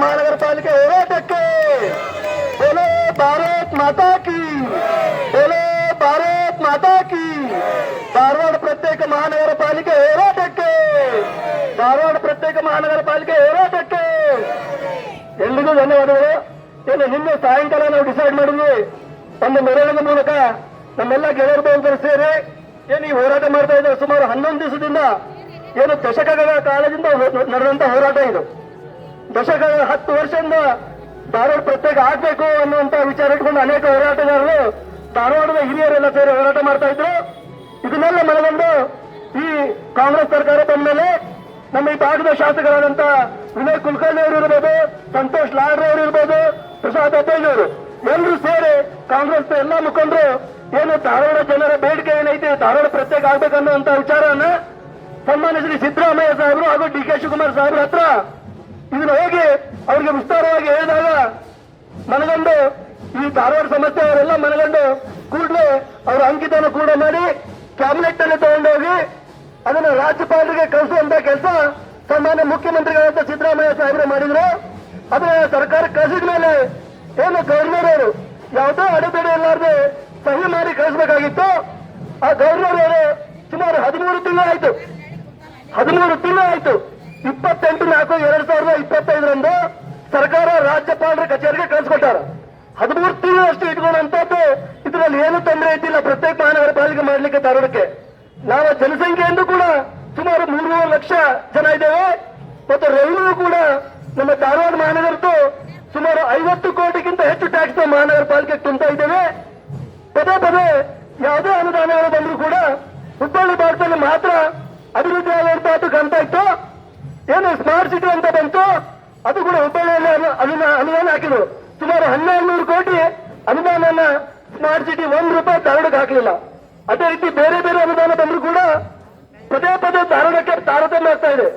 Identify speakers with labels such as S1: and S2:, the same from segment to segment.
S1: ಮಹಾನಗರ ಪಾಲಿಕೆ ಹೋರಾಟಕ್ಕೆ बोलो भारत माता की, बोलो भारत माता की। धारवाड़ प्रत्येक महानगर पालिके ಹೋರಾಟಕ್ಕೆ, ಧಾರವಾಡ ಪ್ರತ್ಯೇಕ ಮಹಾನಗರ ಪಾಲಿಕೆ ಹೋರಾಟಕ್ಕೆ ಎಲ್ರಿಗೂ ಧನ್ಯವಾದಗಳು. ಏನು ನಿನ್ನೆ ಸಾಯಂಕಾಲ ನಾವು ಡಿಸೈಡ್ ಮಾಡಿದ್ವಿ, ಒಂದು ಮೆರವಣಿಗೆ ಮೂಲಕ ನಮ್ಮೆಲ್ಲ ಗೆಳೆಯರು ಬಂದರು ಸೇರಿ ಏನು ಈ ಹೋರಾಟ ಮಾಡ್ತಾ ಇದ್ದಾರೆ. ಸುಮಾರು 11 ದಿವಸದಿಂದ, ಏನು ದಶಕಗಳ ಕಾಲದಿಂದ ನಡೆದಂತ ಹೋರಾಟ ಇದು. ದಶಕಗಳ 10 ವರ್ಷದಿಂದ ಧಾರವಾಡ ಪ್ರತ್ಯೇಕ ಆಗ್ಬೇಕು ಅನ್ನುವಂತ ವಿಚಾರ ಇಟ್ಕೊಂಡು ಅನೇಕ ಹೋರಾಟಗಾರರು ಧಾರವಾಡದ ಹಿರಿಯರೆಲ್ಲ ಸೇರಿ ಹೋರಾಟ ಮಾಡ್ತಾ ಇದ್ರು. ಇದನ್ನೆಲ್ಲ ಮನಗಂಡು ಈ ಕಾಂಗ್ರೆಸ್ ಸರ್ಕಾರ ಬಂದ ಮೇಲೆ ನಮ್ಮ ಈ ಭಾಗದ ಶಾಸಕರಾದಂತ ವಿನಯ್ ಕುಲಕರ್ಣಿ ಅವರು ಇರ್ಬೋದು, ಸಂತೋಷ್ ಲಾಡ್ ಅವರು ಇರ್ಬೋದು, ಪ್ರಸಾದ್ ಅಬ್ಬಯ್ಯ ಅವರು ಎಲ್ಲರೂ ಸೇರಿ ಕಾಂಗ್ರೆಸ್ ಎಲ್ಲ ಮುಖಂಡರು ಏನು ಧಾರವಾಡ ಜನರ ಬೇಡಿಕೆ ಏನೈತಿ ಧಾರವಾಡ ಪ್ರತ್ಯೇಕ ಆಗ್ಬೇಕನ್ನುವಂತ ವಿಚಾರವನ್ನ ಸನ್ಮಾನ್ಯ ಶ್ರೀ ಸಿದ್ದರಾಮಯ್ಯ ಸಾಹೇಬರು ಹಾಗೂ ಡಿ ಕೆ ಶಿವಕುಮಾರ್ ಸಾಹೇಬ್ರ ಹತ್ರ ಇದನ್ನ ಹೋಗಿ ಅವರಿಗೆ ವಿಸ್ತಾರವಾಗಿ ಹೇಳಿದಾಗ ಮನಗಂಡು ಈ ಧಾರವಾಡ ಸಮಸ್ಯೆ ಅವರೆಲ್ಲ ಮನಗಂಡು ಕೂಡಲೇ ಅವರ ಅಂಕಿತವನ್ನು ಕೂಡ ಮಾಡಿ ಕ್ಯಾಬಿನೆಟ್ ನಲ್ಲಿ ತಗೊಂಡೋಗಿ ಅದನ್ನು ರಾಜ್ಯಪಾಲರಿಗೆ ಕಳಿಸುವಂತ ಕೆಲಸ ಸನ್ಮಾನ್ಯ ಮುಖ್ಯಮಂತ್ರಿಗಳಂತ ಸಿದ್ದರಾಮಯ್ಯ ಸಾಹೇಬರು ಮಾಡಿದ್ರು. ಅದನ್ನ ಸರ್ಕಾರ ಕಳಿಸಿದ ಮೇಲೆ ಏನು ಗವರ್ನರ್ ಅವರು ಯಾವುದೋ ಅಡೆತಡೆ ಇಲ್ಲಾರ್ದೆ ಸಹಿ ಮಾಡಿ ಕಳಿಸಬೇಕಾಗಿತ್ತು. ಆ ಗವರ್ನರ್ ಅವರು ಸುಮಾರು 13 ತಿಂಗಳಾಯ್ತು 28/4/2025 ಸರ್ಕಾರ ರಾಜ್ಯಪಾಲರ ಕಚೇರಿಗೆ ಕಳಿಸ್ಕೊಟ್ಟಾರ. 13 ತಿಂಗಳಷ್ಟು ಇಟ್ಕೊಂಡಂತದ್ದು ಇದರಲ್ಲಿ ಏನು ತೊಂದರೆ ಇದ್ದಿಲ್ಲ ಪ್ರತ್ಯೇಕ ಮಹಾನಗರ ಪಾಲಿಕೆ ಮಾಡಲಿಕ್ಕೆ ಧಾರವಾಡಕ್ಕೆ. ನಾವು ಜನಸಂಖ್ಯೆಯಿಂದ ಕೂಡ ಸುಮಾರು 3 ಲಕ್ಷ ಜನ ಇದ್ದೇವೆ ಮತ್ತು ರೆವಿನ್ಯೂ ಕೂಡ ನಮ್ಮ ಧಾರವಾಡ ಮಹಾನಗರದ್ದು ಸುಮಾರು 50 ಕೋಟಿಗಿಂತ ಹೆಚ್ಚು ಟ್ಯಾಕ್ಸ್ ಮಹಾನಗರ ಪಾಲಿಕೆ ತುಂಬ್ತಾ ಇದ್ದೇವೆ. ಪದೇ ಪದೇ ಯಾವುದೇ ಅನುದಾನಗಳು ಬಂದರೂ ಕೂಡ ಹುಬ್ಬಳ್ಳಿ ಭಾಗದಲ್ಲಿ ಮಾತ್ರ ಅಭಿವೃದ್ಧಿ ಆಗುವಂತಹದ್ದು ಕಾಣ್ತಾ ಇತ್ತು. ಏನು ಸ್ಮಾರ್ಟ್ ಸಿಟಿ ಅಂತ ಬಂತು, ಅದು ಕೂಡ ಹುಬ್ಬಳ್ಳಿಯಲ್ಲಿ ಅನುದಾನ ಹಾಕಿದ್ರು. ಸುಮಾರು 1200 ಕೋಟಿ ಅನುದಾನ ಸ್ಮಾರ್ಟ್ ಸಿಟಿ 1 ರೂಪಾಯಿ ಧಾರವಾಡಕ್ಕೆ ಹಾಕಲಿಲ್ಲ. ಅದೇ ರೀತಿ ಬೇರೆ ಬೇರೆ ಅನುದಾನ ಬಂದರೂ ಕೂಡ ಪದೇ ಪದೇ ಧಾರವಾಡಕ್ಕೆ ತಾರತಮ್ಯ ಆಗ್ತಾ ಇದೆ.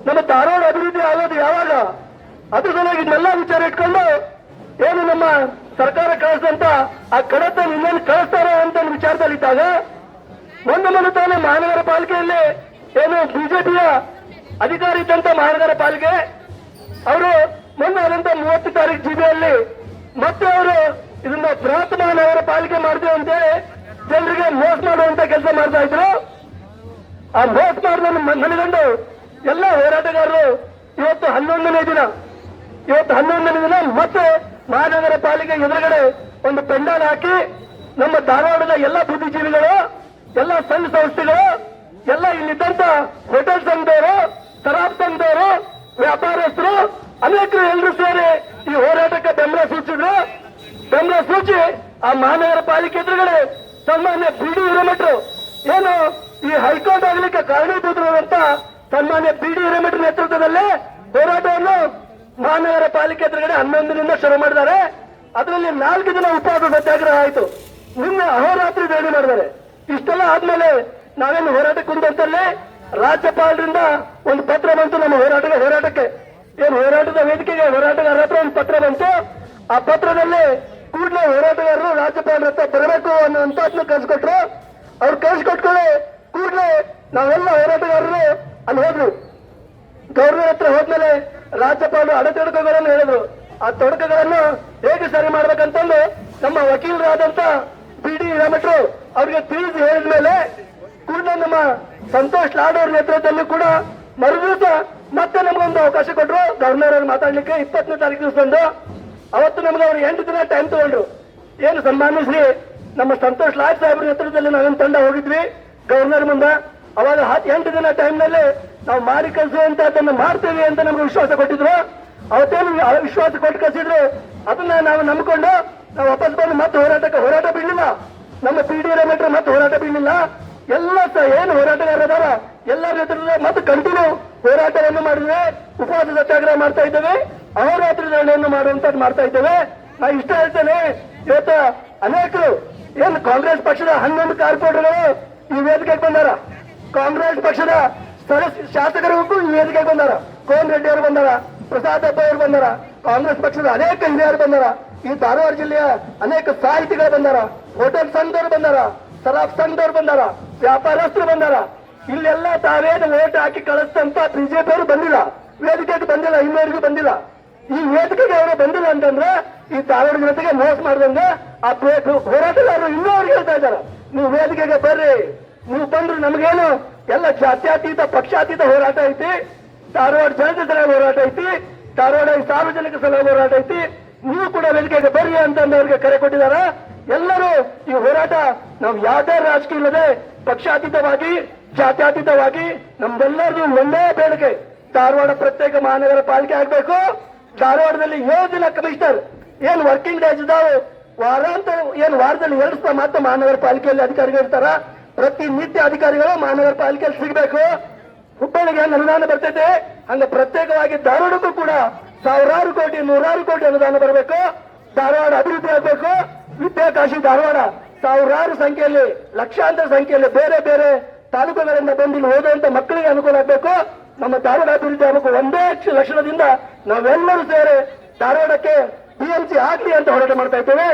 S1: ನಮ್ಮ ಧಾರವಾಡ ಅಭಿವೃದ್ಧಿ ಆಗೋದು ಯಾವಾಗ? ಅದ್ರ ಸಲುವಾಗಿ ಇದನ್ನೆಲ್ಲ ವಿಚಾರ ಇಟ್ಕೊಂಡು ಏನು ನಮ್ಮ ಸರ್ಕಾರ ಕಳಿಸಿದಂತ ಆ ಕಡತ ಇನ್ನೇನು ಕಳಿಸ್ತಾರೆ ಅಂತ ವಿಚಾರದಲ್ಲಿದ್ದಾಗ ಒಂದು ತಾನೇ ಮಹಾನಗರ ಪಾಲಿಕೆಯಲ್ಲಿ ಏನು ಬಿಜೆಪಿಯ ಅಧಿಕಾರಿ ಇದ್ದಂತ ಮಹಾನಗರ ಪಾಲಿಕೆ ಅವರು ಮೊನ್ನೆ ಆದಂತ 30 ತಾರೀಕು ಜಿಬಿಯಲ್ಲಿ ಮತ್ತೆ ಅವರು ಇದನ್ನ ಬೃಹತ್ ಮಹಾನಗರ ಪಾಲಿಕೆ ಮಾಡ್ತೇವೆ ಅಂತೇಳಿ ಜನರಿಗೆ ಮೋಸ ಮಾಡುವಂತ ಕೆಲಸ ಮಾಡ್ತಾ ಇದ್ರು. ಆ ಮೋಸ ಮಾಡಿದ ಮನಗಂಡು ಎಲ್ಲ ಹೋರಾಟಗಾರರು ಇವತ್ತು 11ನೇ ದಿನ ಮತ್ತೆ ಮಹಾನಗರ ಪಾಲಿಕೆ ಎದುರುಗಡೆ ಒಂದು ಪೆಂಡಾಲ್ ಹಾಕಿ ನಮ್ಮ ಧಾರವಾಡದ ಎಲ್ಲ ಬುದ್ಧಿಜೀವಿಗಳು, ಎಲ್ಲ ಸಂಘ ಸಂಸ್ಥೆಗಳು, ಎಲ್ಲ ಇಲ್ಲಿದ್ದಂತ ಹೋಟೆಲ್ ಸಂಘದವರು, ಶರಾಬ್ ಸಂಘದವರು, ವ್ಯಾಪಾರಸ್ಥರು ಅನೇಕರು ಎಲ್ಲರೂ ಸೇರಿ ಈ ಹೋರಾಟಕ್ಕೆ ಬೆಂಬಲ ಸೂಚಿಸಿದ್ರು. ಬೆಂಬಲ ಸೂಚಿ ಆ ಮಹಾನಗರ ಪಾಲಿಕೆ ಎದುರುಗಡೆ ಸನ್ಮಾನ್ಯ ಬಿಡಿ ಹಿರೇಮಠರು ಏನು ಈ ಹೈಕೋರ್ಟ್ ಆಗಲಿಕ್ಕೆ ಕಾರಣೀಭೂತರಾದಂತ ಸನ್ಮಾನ್ಯ ಬಿಡಿ ಹಿರೇಮಠರ ನೇತೃತ್ವದಲ್ಲೇ ಹೋರಾಟವನ್ನು ಮಹಾನಗರ ಪಾಲಿಕೆ ಎದುರುಗಡೆ 11 ಶುರು ಮಾಡಿದ್ದಾರೆ. ಅದರಲ್ಲಿ 4 ದಿನ ಉಪವಾಸ ಸತ್ಯಾಗ್ರಹ ಆಯಿತು. ನಿನ್ನೆ ಅಹೋರಾತ್ರಿ ಧರಣಿ ಮಾಡಿದ್ದಾರೆ. ಇಷ್ಟೆಲ್ಲ ಆದ್ಮೇಲೆ ನಾವೇನು ಹೋರಾಟಕ್ಕೆ ಕುಂತಂತಲ್ಲೇ ರಾಜ್ಯಪಾಲರಿಂದ ಒಂದು ಪತ್ರ ಬಂತು. ನಮ್ಮ ಹೋರಾಟಕ್ಕೆ ಏನು ಹೋರಾಟದ ವೇದಿಕೆಗೆ ಹೋರಾಟಗಾರರ ಹತ್ರ ಒಂದು ಪತ್ರ ಬಂತು. ಆ ಪತ್ರದಲ್ಲಿ ಕೂಡಲೇ ಹೋರಾಟಗಾರರು ರಾಜ್ಯಪಾಲರ ಹತ್ರ ಬರಬೇಕು ಅನ್ನುವಂಥದ್ದನ್ನು ಕಳಿಸ್ಕೊಟ್ರು. ಅವ್ರು ಕಳಿಸ್ಕೊಟ್ಕೊಳ್ಳಿ ಕೂಡಲೇ ನಾವೆಲ್ಲ ಹೋರಾಟಗಾರರು ಅಲ್ಲಿ ಹೋದ್ರು. ಗವರ್ನರ್ ಹತ್ರ ಹೋದ್ಮೇಲೆ ರಾಜ್ಯಪಾಲರು ಅಡೆತೊಡಕುಗಳನ್ನು ಹೇಳಿದ್ರು. ಆ ತೊಡಕುಗಳನ್ನು ಹೇಗೆ ಸರಿ ಮಾಡ್ಬೇಕಂತಂದು ನಮ್ಮ ವಕೀಲರಾದಂತ ಬಿಡಿ ಹಿರೇಮಠರು ಅವ್ರಿಗೆ ತಿಳಿಸಿ ಹೇಳಿದ ಮೇಲೆ ಕೂಡಲೇ ನಮ್ಮ ಸಂತೋಷ್ ಲಾಡ್ ಅವ್ರ ನೇತೃತ್ವದಲ್ಲಿ ಕೂಡ ಮರುದಿವಸ ಮತ್ತೆ ನಮಗೊಂದು ಅವಕಾಶ ಕೊಟ್ಟರು ಗವರ್ನರ್ ಅವ್ರು ಮಾತಾಡ್ಲಿಕ್ಕೆ. 20ನೇ ತಾರೀಕು ದಿವಸದಂದು ಅವತ್ತು ನಮ್ಗೆ ಅವ್ರು 8 ದಿನ ಟೈಮ್ ತಗೊಂಡ್ರು. ಏನು ಸನ್ಮಾನ್ಯ ಶ್ರೀ ನಮ್ಮ ಸಂತೋಷ್ ಲಾಡ್ ಸಾಹೇಬ್ರ ನೇತೃತ್ವದಲ್ಲಿ ನಾವೇನು ತಂಡ ಹೋಗಿದ್ವಿ ಗವರ್ನರ್ ಮುಂದೆ. ಅವಾಗ 8 ದಿನ ಟೈಮ್ನಲ್ಲಿ ನಾವು ಮಾಡಿ ಕಳಿಸುವಂತಹದ್ದನ್ನು ಮಾಡ್ತೇವೆ ಅಂತ ನಮ್ಗೆ ವಿಶ್ವಾಸ ಕೊಟ್ಟಿದ್ರು. ಅವತ್ತೇನು ವಿಶ್ವಾಸ ಕೊಟ್ಟು ಕಳಿಸಿದ್ರು ಅದನ್ನ ನಾವು ನಂಬಿಕೊಂಡು ನಾವು ವಾಪಸ್ ಬಂದು ಮತ್ತೆ ಹೋರಾಟ ಬಿಡಲಿಲ್ಲ. ನಮ್ಮ ಪಿ ಡಿ ಹಿರೇಮಠರು ಮತ್ತೆ ಹೋರಾಟ ಬಿಡಲಿಲ್ಲ. ಎಲ್ಲ ಏನು ಹೋರಾಟಗಾರರ ಎಲ್ಲರ ನೇತೃತ್ವದ ಮತ್ತೆ ಕಂಟಿನ್ಯೂ ಹೋರಾಟವನ್ನು ಮಾಡಿದ್ವಿ. ಉಪವಾಸ ಸತ್ಯಾಗ್ರಹ ಮಾಡ್ತಾ ಇದ್ದೇವೆ, ಅಹೋರಾತ್ರಿ ಧರಣಿಯನ್ನು ಮಾಡುವಂತದ್ದು ಮಾಡ್ತಾ ಇದ್ದೇವೆ. ನಾ ಇಷ್ಟ ಹೇಳ್ತೇನೆ, ಇವತ್ತು ಅನೇಕರು ಏನು ಕಾಂಗ್ರೆಸ್ ಪಕ್ಷದ 11 ಕಾರ್ಪೊರೇಟರ್ಗಳು ಈ ವೇದಿಕೆಗೆ ಬಂದಾರ. ಕಾಂಗ್ರೆಸ್ ಪಕ್ಷದ ಶಾಸಕರು ಈ ವೇದಿಕೆಗೆ ಬಂದಾರ. ಕೋನ್ ರೆಡ್ಡಿ ಅವರು ಬಂದಾರ, ಪ್ರಸಾದ್ ಅಬ್ಬಯ್ಯ ಅವರು ಬಂದಾರ, ಕಾಂಗ್ರೆಸ್ ಪಕ್ಷದ ಅನೇಕ ಹಿರಿಯರು ಬಂದಾರ. ಈ ಧಾರವಾಡ ಜಿಲ್ಲೆಯ ಅನೇಕ ಸಾಹಿತಿಗಳು ಬಂದಾರ, ಹೋಟೆಲ್ ಸಂಘದವರು ಬಂದಾರ, ಶರಾಬ್ ಸಂಘದವರು ಬಂದಾರ, ವ್ಯಾಪಾರಸ್ಥರು ಬಂದಾರ. ಇಲ್ಲೆಲ್ಲ ತಾವೇನು ಓಟ್ ಹಾಕಿ ಕಳಿಸ್ತಂತ ಬಿಜೆಪಿ ಅವರು ಬಂದಿಲ್ಲ, ವೇದಿಕೆಗೆ ಬಂದಿಲ್ಲ, ಇನ್ನವರೆಗೂ ಬಂದಿಲ್ಲ. ಈ ವೇದಿಕೆಗೆ ಅವರು ಬಂದಿಲ್ಲ ಅಂತಂದ್ರೆ ಈ ಧಾರವಾಡ ಜನತೆಗೆ ಮೋಸ ಮಾಡಿದಂಗ ಆ ಹೋರಾಟಗಾರರು ಇನ್ನೂ ಅವ್ರಿಗೆ ಹೇಳ್ತಾ ಇದ್ದಾರೆ, ನೀವು ವೇದಿಕೆಗೆ ಬರ್ರಿ, ನೀವು ಬಂದ್ರು ನಮಗೇನು ಎಲ್ಲ ಜಾತ್ಯತೀತ ಪಕ್ಷಾತೀತ ಹೋರಾಟ ಐತಿ, ಧಾರವಾಡ ಜನತೆ ಸಲುವಾಗಿ ಹೋರಾಟ ಐತಿ, ಧಾರವಾಡ ಸಾರ್ವಜನಿಕ ಸಲುವಾಗಿ ಹೋರಾಟ ಐತಿ, ನೀವು ಕೂಡ ವೇದಿಕೆಗೆ ಬರ್ರಿ ಅಂತಂದು ಅವ್ರಿಗೆ ಕರೆ ಕೊಟ್ಟಿದ್ದಾರೆ. ಎಲ್ಲರೂ ಈ ಹೋರಾಟ ನಾವು ಯಾವುದೇ ರಾಜಕೀಯ ಇಲ್ಲದೆ ಪಕ್ಷಾತೀತವಾಗಿ ಜಾತ್ಯತೀತವಾಗಿ ನಮ್ದೆಲ್ಲರದು ಒಂದೇ ಬೇಡಿಕೆ, ಧಾರವಾಡ ಪ್ರತ್ಯೇಕ ಮಹಾನಗರ ಪಾಲಿಕೆ ಆಗ್ಬೇಕು. ಧಾರವಾಡದಲ್ಲಿ 7 ದಿನ ಕಮಿಷನರ್ ಏನ್ ವರ್ಕಿಂಗ್ ಡೇಸ್ ಇದಾವೆ, ವಾರದಲ್ಲಿ 2 ಸಲ ಮಾತ್ರ ಮಹಾನಗರ ಪಾಲಿಕೆಯಲ್ಲಿ ಅಧಿಕಾರಿಗಳು ಇರ್ತಾರ, ಪ್ರತಿನಿತ್ಯ ಅಧಿಕಾರಿಗಳು ಮಹಾನಗರ ಪಾಲಿಕೆಯಲ್ಲಿ ಸಿಗಬೇಕು. ಹುಬ್ಬಳ್ಳಿಗೆ ಅನುದಾನ ಬರ್ತೈತೆ, ಹಂಗ ಪ್ರತ್ಯೇಕವಾಗಿ ಧಾರವಾಡಕ್ಕೂ ಕೂಡ 1000 ಕೋಟಿ 100 ಕೋಟಿ ಅನುದಾನ ಬರಬೇಕು. ಧಾರವಾಡ ಅಭಿವೃದ್ಧಿ ಆಗಬೇಕು. ವಿದ್ಯಾಕಾಶಿ ಧಾರವಾಡ 1000 ಸಂಖ್ಯೆಯಲ್ಲಿ ಲಕ್ಷಾಂತರ ಸಂಖ್ಯೆಯಲ್ಲಿ ಬೇರೆ ಬೇರೆ ತಾಲೂಕುಗಳಿಂದ ಬಂದು ಇಲ್ಲಿ ಓದುವಂತ ಮಕ್ಕಳಿಗೆ ಅನುಕೂಲ ಆಗಬೇಕು. ನಮ್ಮ ಧಾರವಾಡ ಅಭಿವೃದ್ಧಿ ಆಗಬೇಕು. ಒಂದೇ ಲಕ್ಷಣದಿಂದ ನಾವೆಲ್ಲರೂ ಸೇರಿ ಧಾರವಾಡಕ್ಕೆ BMC ಆಗ್ಲಿ ಅಂತ ಹೋರಾಟ ಮಾಡ್ತಾ ಇದ್ದೇವೆ.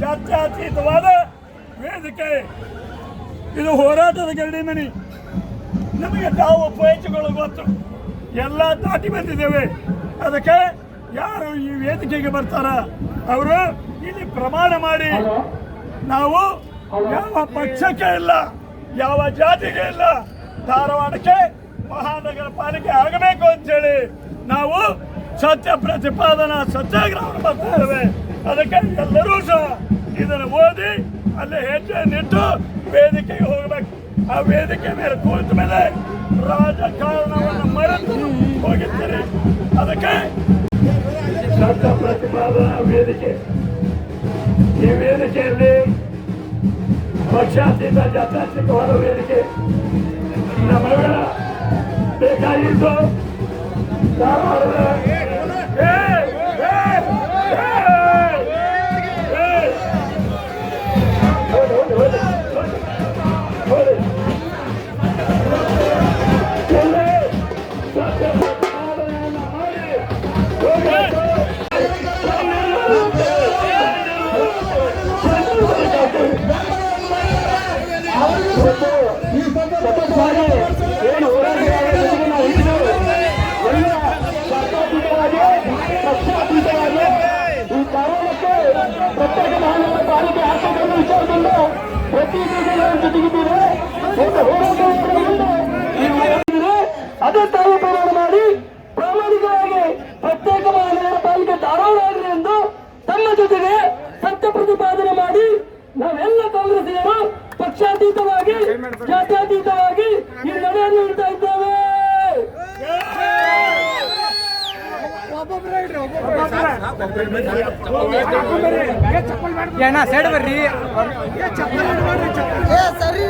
S2: ಜಾತ್ಯತೀತವಾದ ವೇದಿಕೆ. ಇದು ಹೋರಾಟದ ಗರಡಿಮಣಿ. ನಮಗೆ ತಾವು ಉಪಯೋಗಗಳು ಗೊತ್ತು, ಎಲ್ಲ ದಾಟಿ ಬಂದಿದ್ದೇವೆ. ಅದಕ್ಕೆ ಯಾರು ಈ ವೇದಿಕೆಗೆ ಬರ್ತಾರ ಅವರು ಇಲ್ಲಿ ಪ್ರಮಾಣ ಮಾಡಿ, ನಾವು ಯಾವ ಪಕ್ಷಕ್ಕೆ ಇಲ್ಲ, ಯಾವ ಜಾತಿಗೆ ಇಲ್ಲ, ಧಾರವಾಡಕ್ಕೆ ಮಹಾನಗರ ಪಾಲಿಕೆ ಆಗಬೇಕು ಅಂತೇಳಿ ನಾವು ಸತ್ಯ ಪ್ರತಿಪಾದನಾ ಸತ್ಯಾಗ್ರಹವನ್ನು ಮಾಡ್ತಾ ಇದ್ದೇವೆ. ಅದಕ್ಕೆ ಎಲ್ಲರೂ ಸಹ ಇದನ್ನು ಓದಿ ಅಲ್ಲಿ ಹೆಜ್ಜೆ ನಿಟ್ಟು ವೇದಿಕೆಗೆ ಹೋಗಬೇಕು. ಆ ವೇದಿಕೆ ಮೇಲೆ ಕೂತ ಮೇಲೆ ರಾಜಕಾರಣವನ್ನು ಮರೆತು ಹೋಗಿದ್ದೀರಿ. ಅದಕ್ಕೆ ಸತ್ಯ ಪ್ರತಿಪಾದನಾ ವೇದಿಕೆ, ಈ ವೇದಿಕೆಯಲ್ಲಿ ಪಕ್ಷಾತೀತ ಜಾತ್ಯತೀತವಾದ ವೇದಿಕೆ ನಮಗೆಲ್ಲ ಬೇಕಾಗಿದ್ದು ಧಾರವಾಡದ
S1: ಪ್ರತ್ಯೇಕ ಮಹಾನಗರ ಪಾಲಿಕೆ ಆರ್ಥಿಕ ವಿಚಾರದಿಂದ ಪ್ರತಿ ಜೊತೆಗಿದ್ದೀರಿ. ಅದೇ ತಾವು ಪ್ರಮಾಣ ಮಾಡಿ ಪ್ರಾಮಾಣಿಕವಾಗಿ ಪ್ರತ್ಯೇಕ ಮಹಾನಗರ ಪಾಲಿಕೆ ಧಾರವಾಡ ಆಗಲಿ ಎಂದು ತಮ್ಮ ಜೊತೆಗೆ ಸತ್ಯ ಪ್ರತಿಪಾದನೆ ಮಾಡಿ ನಾವೆಲ್ಲ ಕಾಂಗ್ರೆಸ್ಸಿಗರು ಪಕ್ಷಾತೀತವಾಗಿ ಜಾತ್ಯತೀತವಾಗಿ ಈ ನಡೆಯನ್ನು ಇಡ್ತಾ ಇದ್ದೇವೆ.
S3: ಏನ ಸೈಡ್ ಬರ್ರಿ. ಸರಿ